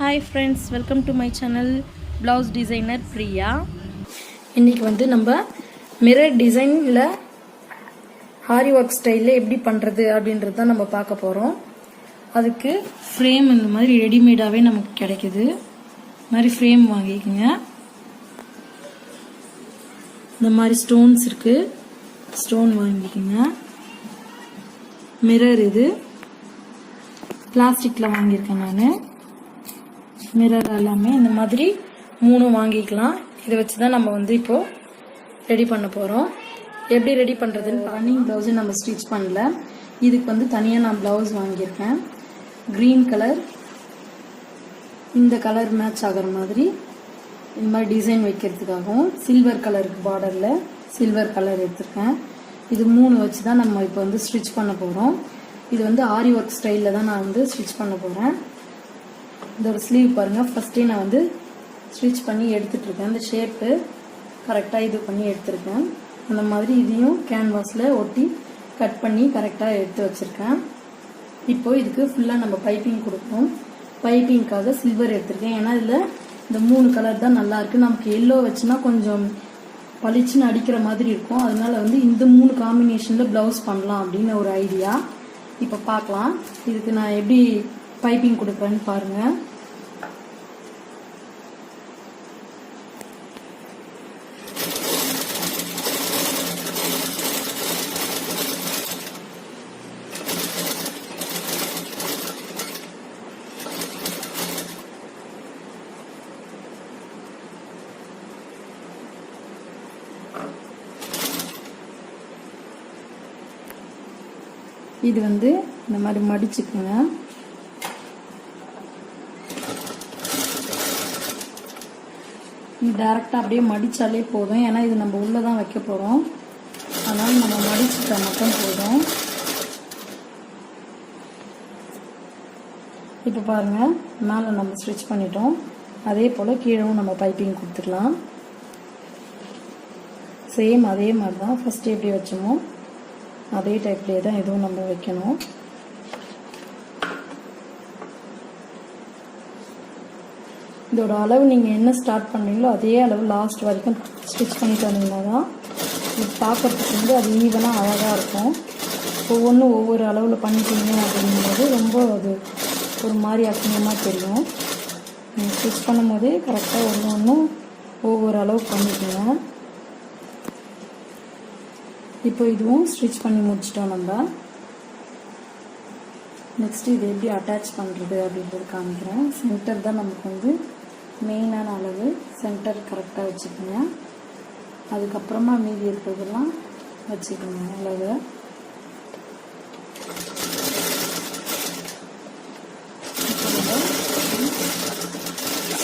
Hi friends, welcome to my channel Blouse Designer Priya. இன்னைக்கு வந்து நம்ம மிரர் டிசைன்ல ஆரி ஒர்க் ஸ்டைல்ல எப்படி பண்றது அப்படின்றது தான் நம்ம பார்க்க போறோம். அதுக்கு ஃப்ரேம் இந்த மாதிரி ரெடிமேடாவே நமக்கு கிடைக்குது. இந்த மாதிரி ஃப்ரேம் வாங்கிக்கங்க. இந்த மாதிரி ஸ்டோன்ஸ் இருக்கு. ஸ்டோன் வாங்கிக்கங்க. மிரர் இது பிளாஸ்டிக்ல வாங்கியிருக்கேன் நான். மிரர் எல்லாமே இந்த மாதிரி 3 வாங்கிக்கலாம். இதை வச்சு தான் நம்ம வந்து இப்போ ரெடி பண்ண போகிறோம். எப்படி ரெடி பண்ணுறதுன்னு ரன்னிங் ப்ளவுஸு நம்ம ஸ்டிச் பண்ணல. இதுக்கு வந்து தனியாக நான் ப்ளவுஸ் வாங்கியிருக்கேன். க்ரீன் கலர், இந்த கலர் மேட்ச் ஆகிற மாதிரி இந்த மாதிரி டிசைன் வைக்கிறதுக்காகவும் சில்வர் கலருக்கு பார்டரில் சில்வர் கலர் எடுத்திருக்கேன். இது 3 வச்சு தான் நம்ம இப்போ வந்து ஸ்டிச் பண்ண போகிறோம். இது வந்து ஆரி ஒர்க் ஸ்டைலில் தான் நான் வந்து ஸ்டிச் பண்ண போகிறேன். இதோட ஸ்லீவ் பாருங்கள், ஃபஸ்ட்டே நான் வந்து ஸ்டிச் பண்ணி எடுத்துகிட்ருக்கேன். அந்த ஷேப்பு கரெக்டாக இது பண்ணி எடுத்திருக்கேன். அந்த மாதிரி இதையும் கேன்வாஸில் ஒட்டி கட் பண்ணி கரெக்டாக எடுத்து வச்சுருக்கேன். இப்போது இதுக்கு ஃபுல்லாக நம்ம பைப்பிங் கொடுப்போம். பைப்பிங்காக சில்வர் எடுத்திருக்கேன். ஏன்னா இதில் இந்த 3 கலர் தான் நல்லாயிருக்கு. நமக்கு எல்லோ வச்சுன்னா கொஞ்சம் பளிச்சுன்னு அடிக்கிற மாதிரி இருக்கும். அதனால வந்து இந்த 3 காம்பினேஷனில் ப்ளவுஸ் பண்ணலாம் அப்படின்னு ஒரு ஐடியா. இப்போ பார்க்கலாம் இதுக்கு நான் எப்படி பைப்பிங் கொடுக்குறேன்னு பாருங்கள். இது வந்து இந்த மாதிரி மடிச்சுக்குங்க. டைரெக்டாக அப்படியே மடித்தாலே போதும். ஏன்னா இது நம்ம உள்ளே தான் வைக்க போகிறோம். அதனால் நம்ம மடிச்சுட்டா மட்டும் போதும். இப்போ பாருங்கள், மேலே நம்ம ஸ்டிச் பண்ணிட்டோம். அதே போல் கீழவும் நம்ம பைப்பிங் கொடுத்துக்கலாம். சேம் அதே மாதிரி தான் ஃபஸ்ட்டு எப்படி வச்சோமோ அதே டைப்லேயே தான் இதுவும் நம்ம வைக்கணும். இதோட அளவு நீங்கள் என்ன ஸ்டார்ட் பண்ணீங்களோ அதே அளவு லாஸ்ட் வரைக்கும் ஸ்டிச் பண்ணிட்டு வந்தீங்கன்னா தான் இது பார்க்கறதுக்கு வந்து அது ஈவனாக அழகாக இருக்கும். ஒவ்வொன்றும் ஒவ்வொரு அளவில் பண்ணிட்டீங்க அப்படிங்கும்போது ரொம்ப அது ஒரு மாதிரி அசிங்கமாக தெரியும். நீங்கள் ஸ்டிச் பண்ணும் போதே கரெக்டாக ஒன்றும் ஒவ்வொரு அளவு பண்ணிக்கோங்க. இப்போ இதுவும் ஸ்டிச் பண்ணி முடிச்சிட்டோம் நம்ம. நெக்ஸ்ட் இது எப்படி அட்டாச் பண்ணுறது அப்படின்றது காமிக்கிறேன். சென்டர் தான் நமக்கு வந்து மெயினான அளவு. சென்டர் கரெக்டாக வச்சுக்கோங்க. அதுக்கப்புறமா மீதி இருக்கிறதெல்லாம் வச்சுக்கோங்க அளவு.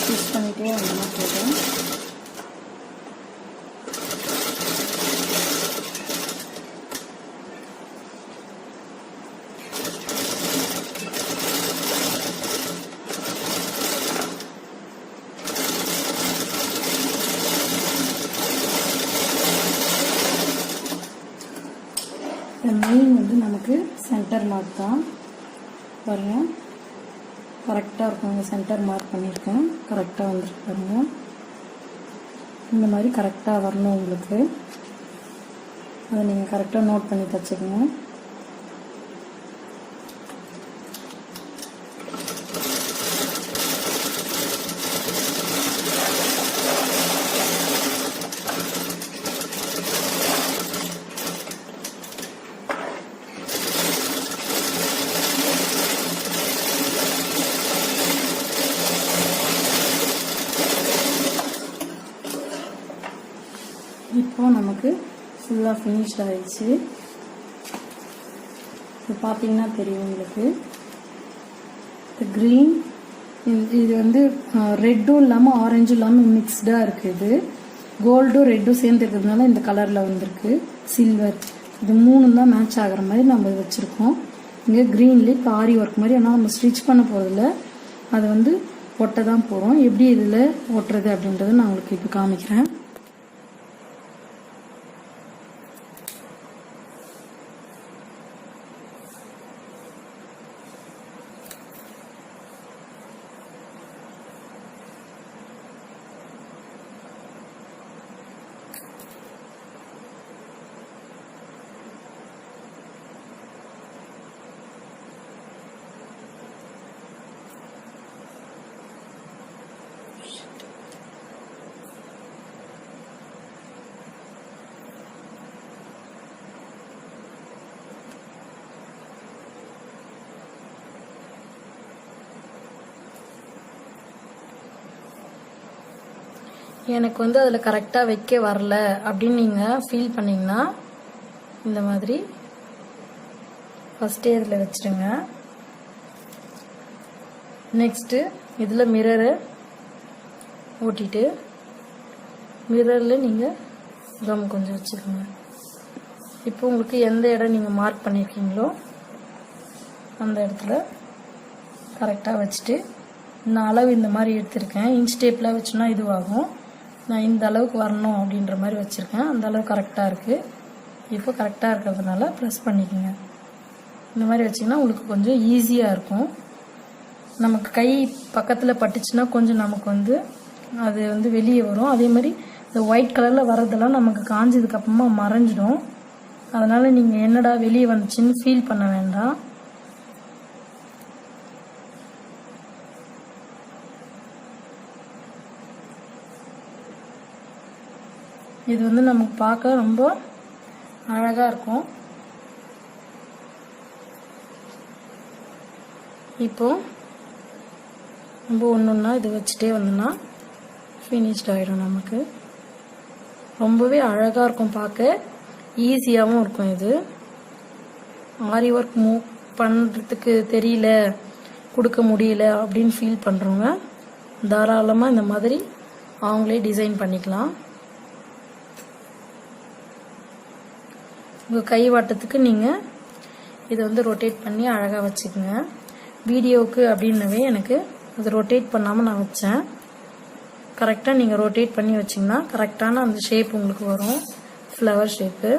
ஸ்டிச் பண்ணிகிட்டே வந்தோம்னா போதும். மெயின் வந்து நமக்கு சென்டர் மார்க் தான். பாருங்கள், கரெக்டாக இருக்கும். சென்டர் மார்க் பண்ணியிருக்கேன், கரெக்டாக வந்துருக்கு பாருங்கள். இந்த மாதிரி கரெக்டாக வரணும் உங்களுக்கு. அதை நீங்கள் கரெக்டாக நோட் பண்ணி தச்சுக்கோங்க. இப்போ நமக்கு ஃபுல்லாக ஃபினிஷ்ட் ஆகிடுச்சு. இப்போ பார்த்தீங்கன்னா தெரியும் உங்களுக்கு. க்ரீன் இது வந்து ரெட்டும் இல்லாமல் ஆரஞ்சும் இல்லாமல் மிக்ஸ்டாக இருக்குது. கோல்டும் ரெட்டும் சேர்ந்து இருக்கிறதுனால இந்த கலரில் வந்திருக்கு. சில்வர் இது 3 தான் மேட்ச் ஆகிற மாதிரி நம்ம வச்சுருக்கோம். இங்கே க்ரீன்லேயே இப்போ ஆரி ஒர்க் மாதிரி. ஆனால் நம்ம ஸ்டிச் பண்ண போகிறதில்ல, அதை வந்து ஒட்ட தான் போகிறோம். எப்படி இதில் ஒட்டுறது அப்படின்றத நான் உங்களுக்கு இப்போ காமிக்கிறேன். எனக்கு வந்து அதில் கரெக்டாக வைக்க வரல அப்படின்னு நீங்கள் ஃபீல் பண்ணிங்கன்னா இந்த மாதிரி ஃபஸ்ட்டே இதில் வச்சுருங்க. நெக்ஸ்ட்டு இதில் மிரரை ஓட்டிட்டு மிரரில் நீங்கள் கம் கொஞ்சம் வச்சுக்கோங்க. இப்போ உங்களுக்கு எந்த இடம் நீங்கள் மார்க் பண்ணியிருக்கீங்களோ அந்த இடத்துல கரெக்டாக வச்சுட்டு நான் அளவு இந்த மாதிரி எடுத்திருக்கேன். இன்ச் டேப்பில் வச்சுன்னா இதுவாகும். நான் இந்த அளவுக்கு வரணும் அப்படின்ற மாதிரி வச்சுருக்கேன். அந்த அளவு கரெக்டாக இருக்குது. இப்போ கரெக்டாக இருக்கிறதுனால ப்ரெஸ் பண்ணிக்கோங்க. இந்த மாதிரி வச்சிங்கன்னா உங்களுக்கு கொஞ்சம் ஈஸியாக இருக்கும். நமக்கு கை பக்கத்தில் பட்டுச்சுன்னா கொஞ்சம் நமக்கு வந்து அது வந்து வெளியே வரும். அதே மாதிரி இந்த ஒயிட் கலரில் வரதெல்லாம் நமக்கு காஞ்சதுக்கப்புறமா மறைஞ்சிடும். அதனால் நீங்கள் என்னடா வெளியே வந்துச்சுன்னு ஃபீல் பண்ண வேண்டாம். இது வந்து நமக்கு பார்க்க ரொம்ப அழகாக இருக்கும். இப்போ நம்ம ஒன்றா இது வச்சுட்டே வந்தோம்னா ஃபினிஷ்ட் ஆகிடும். நமக்கு ரொம்பவே அழகாக இருக்கும், பார்க்க ஈஸியாகவும் இருக்கும். இது ஆரி ஒர்க் மூவ் பண்ணுறதுக்கு தெரியல, கொடுக்க முடியல அப்படின்னு ஃபீல் பண்ணுறவங்க தாராளமாக இந்த மாதிரி அவங்களே டிசைன் பண்ணிக்கலாம். உங்கள் கை வாட்டத்துக்கு நீங்கள் இதை வந்து ரொட்டேட் பண்ணி அழகாக வச்சுக்கோங்க. வீடியோவுக்கு அப்படின்னவே எனக்கு அது ரொட்டேட் பண்ணாமல் நான் வச்சேன். கரெக்டாக நீங்கள் ரொட்டேட் பண்ணி வச்சிங்கன்னா கரெக்டான அந்த ஷேப் உங்களுக்கு வரும், ஃப்ளவர் ஷேப்பு.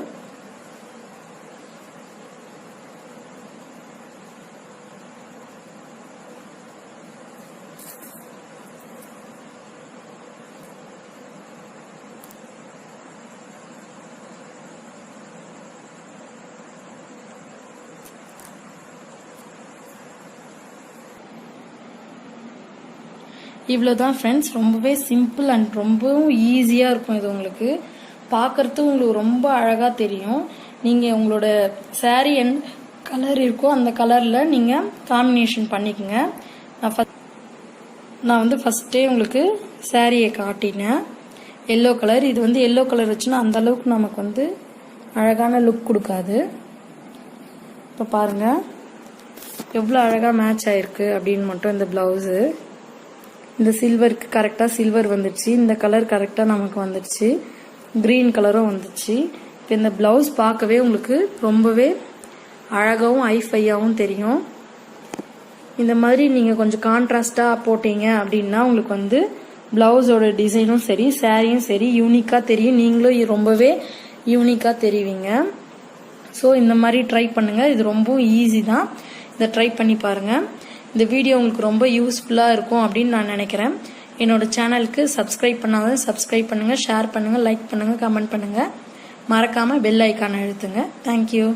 இவ்வளோதான் ஃப்ரெண்ட்ஸ். ரொம்பவே சிம்பிள் அண்ட் ரொம்பவும் ஈஸியாக இருக்கும். இது உங்களுக்கு பார்க்குறது உங்களுக்கு ரொம்ப அழகாக தெரியும். நீங்கள் உங்களோட saree எந்த கலர் இருக்கோ அந்த கலரில் நீங்கள் காம்பினேஷன் பண்ணிக்கோங்க. நான் வந்து ஃபஸ்ட்டே உங்களுக்கு சாரியை காட்டினேன் எல்லோ கலர். இது வந்து எல்லோ கலர் வச்சுன்னா அந்த அளவுக்கு நமக்கு வந்து அழகான லுக் கொடுக்காது. இப்போ பாருங்கள் எவ்வளோ அழகாக மேட்ச் ஆகிருக்கு அப்படின்னு மட்டும். இந்த ப்ளவுஸு இந்த சில்வருக்கு கரெக்டாக சில்வர் வந்துடுச்சு, இந்த கலர் கரெக்டாக நமக்கு வந்துடுச்சு, க்ரீன் கலரும் வந்துடுச்சு. இப்போ இந்த ப்ளவுஸ் பார்க்கவே உங்களுக்கு ரொம்பவே அழகாகவும் ஐஃபையாகவும் தெரியும். இந்த மாதிரி நீங்கள் கொஞ்சம் கான்ட்ராஸ்டாக போட்டீங்க அப்படின்னா உங்களுக்கு வந்து ப்ளவுஸோட டிசைனும் சரி சாரியும் சரி யூனிக்காக தெரியும். நீங்களும் ரொம்பவே யூனிக்காக தெரிவிங்க. ஸோ இந்த மாதிரி ட்ரை பண்ணுங்கள். இது ரொம்பவும் ஈஸி தான். இதை ட்ரை பண்ணி பாருங்கள். இந்த வீடியோ உங்களுக்கு ரொம்ப யூஸ்ஃபுல்லாக இருக்கும் அப்படின்னு நான் நினைக்கிறேன். என்னோட சேனலுக்கு சப்ஸ்கிரைப் பண்ணாத சப்ஸ்கிரைப் பண்ணுங்கள், ஷேர் பண்ணுங்கள், லைக் பண்ணுங்கள், கமெண்ட் பண்ணுங்கள். மறக்காமல் பெல் ஐக்கானை அழுத்துங்க. தேங்க்யூ.